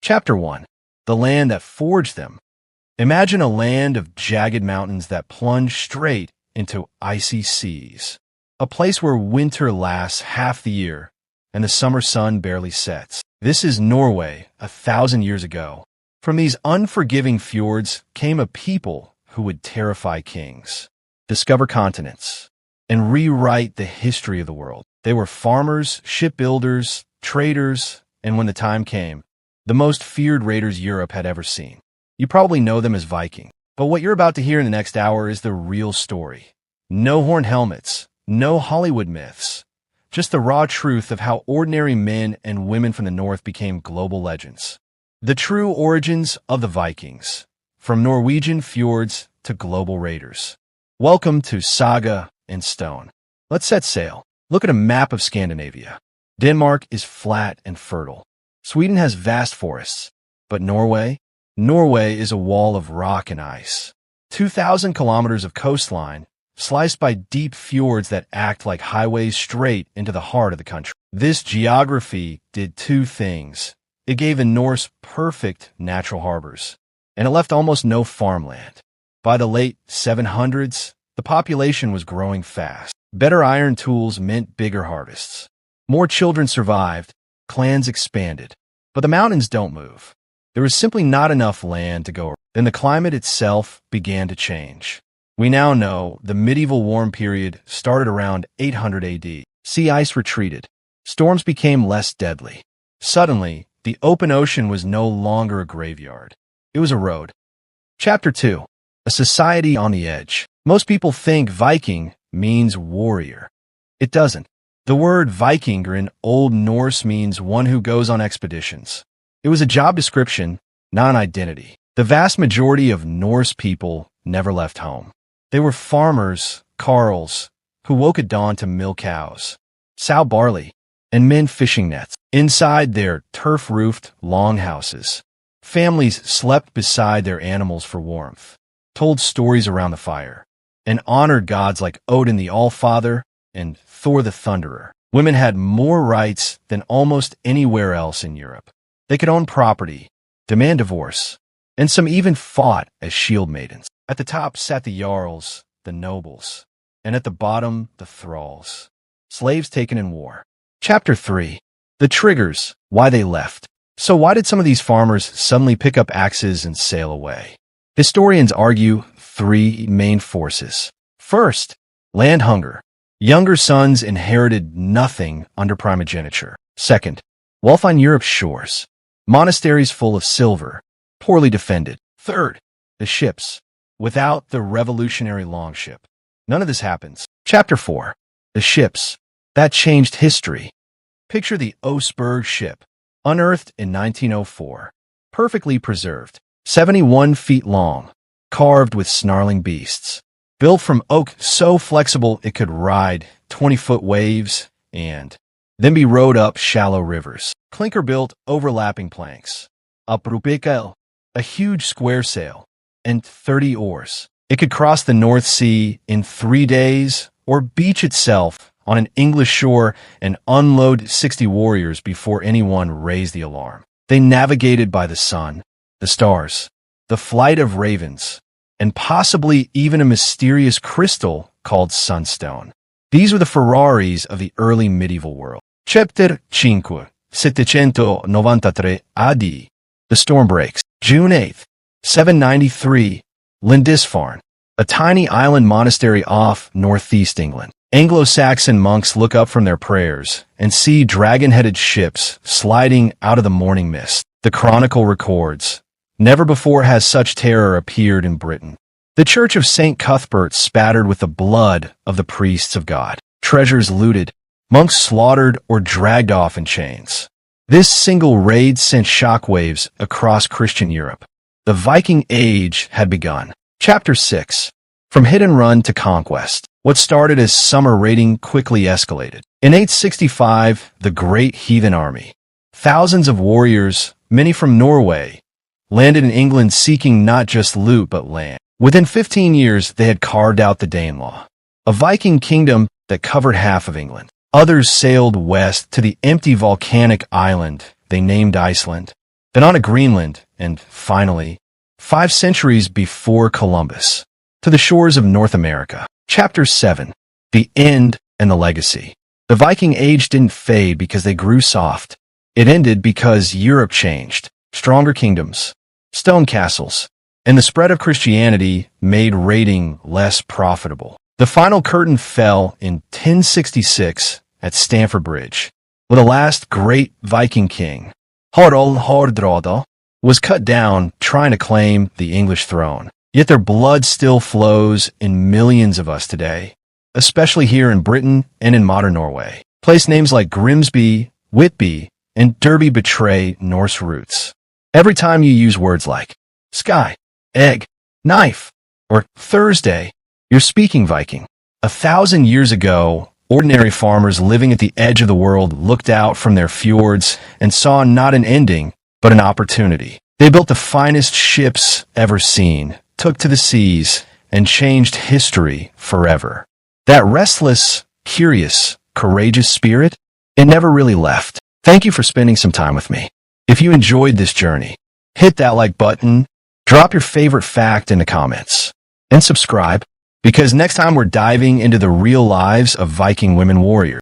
Chapter 1. The Land That Forged Them. Imagine a land of jagged mountains that plunge straight into icy seas. A place where winter lasts half the year and the summer sun barely sets. This is Norway 1,000 years ago. From these unforgiving fjords came a people who would terrify kings, discover continents, and rewrite the history of the world. They were farmers, shipbuilders, traders, and when the time came, the most feared raiders Europe had ever seen. You probably know them as Vikings, but what you're about to hear in the next hour is the real story. No horned helmets, no Hollywood myths, just the raw truth of how ordinary men and women from the north became global legends. The true origins of the Vikings, from Norwegian fjords to global raiders. Welcome to Saga in Stone. Let's set sail. Look at a map of Scandinavia. Denmark is flat and fertile. Sweden has vast forests. But Norway? Norway is a wall of rock and ice. 2,000 kilometers of coastline, sliced by deep fjords that act like highways straight into the heart of the country. This geography did two things. It gave the Norse perfect natural harbors, and it left almost no farmland. By the late 700s, the population was growing fast. Better iron tools meant bigger harvests. More children survived, clans expanded. But the mountains don't move. There was simply not enough land to go around. Then the climate itself began to change. We now know the medieval warm period started around 800 AD. Sea ice retreated. Storms became less deadly. Suddenly, the open ocean was no longer a graveyard. It was a road. Chapter 2. A society on the edge. Most people think Viking means warrior. It doesn't. The word Vikinger in Old Norse means one who goes on expeditions. It was a job description, not an identity. The vast majority of Norse people never left home. They were farmers, carls, who woke at dawn to milk cows, sow barley, and mend fishing nets. Inside their turf-roofed longhouses, families slept beside their animals for warmth, told stories around the fire, and honored gods like Odin the All-Father and Thor the Thunderer. Women had more rights than almost anywhere else in Europe. They could own property, demand divorce, and some even fought as shield maidens. At the top sat the jarls, the nobles, and at the bottom, the thralls, slaves taken in war. Chapter 3. The triggers, why they left. So why did some of these farmers suddenly pick up axes and sail away? Historians argue three main forces. First, land hunger. Younger sons inherited nothing under primogeniture. Second, wealth on Europe's shores. Monasteries full of silver, poorly defended. Third, the ships. Without the revolutionary longship, none of this happens. Chapter 4. The ships. That changed history. Picture the Oseberg ship, unearthed in 1904. Perfectly preserved. 71 feet long, carved with snarling beasts. Built from oak so flexible it could ride 20-foot waves and then be rowed up shallow rivers. Clinker-built overlapping planks. Uprupikel, a huge square sail, and 30 oars. It could cross the North Sea in 3 days or beach itself on an English shore and unload 60 warriors before anyone raised the alarm. They navigated by the sun, the stars, the flight of ravens, and possibly even a mysterious crystal called sunstone. These were the Ferraris of the early medieval world. Chapter 5, 793 AD. The storm breaks. June 8th, 793, Lindisfarne, a tiny island monastery off northeast England. Anglo-Saxon monks look up from their prayers and see dragon-headed ships sliding out of the morning mist. The chronicle records, never before has such terror appeared in Britain. The church of St. Cuthbert spattered with the blood of the priests of God. Treasures looted, monks slaughtered or dragged off in chains. This single raid sent shockwaves across Christian Europe. The Viking Age had begun. Chapter 6. From hit and run to conquest. What started as summer raiding quickly escalated. In 865, the Great Heathen Army, thousands of warriors, many from Norway, landed in England seeking not just loot but land. Within 15 years, they had carved out the Danelaw, a Viking kingdom that covered half of England. Others sailed west to the empty volcanic island they named Iceland, then on to Greenland, and finally, 5 centuries before Columbus, to the shores of North America. Chapter 7. The End and the Legacy. The Viking Age didn't fade because they grew soft. It ended because Europe changed. Stronger kingdoms, stone castles, and the spread of Christianity made raiding less profitable. The final curtain fell in 1066 at Stamford Bridge, where the last great Viking king, Harald was cut down trying to claim the English throne. Yet their blood still flows in millions of us today, especially here in Britain and in modern Norway. Place names like Grimsby, Whitby, and Derby betray Norse roots. Every time you use words like sky, egg, knife, or Thursday, you're speaking Viking. 1,000 years ago, ordinary farmers living at the edge of the world looked out from their fjords and saw not an ending, but an opportunity. They built the finest ships ever seen, took to the seas, and changed history forever. That restless, curious, courageous spirit, it never really left. Thank you for spending some time with me. If you enjoyed this journey, hit that like button, drop your favorite fact in the comments, and subscribe, because next time we're diving into the real lives of Viking women warriors.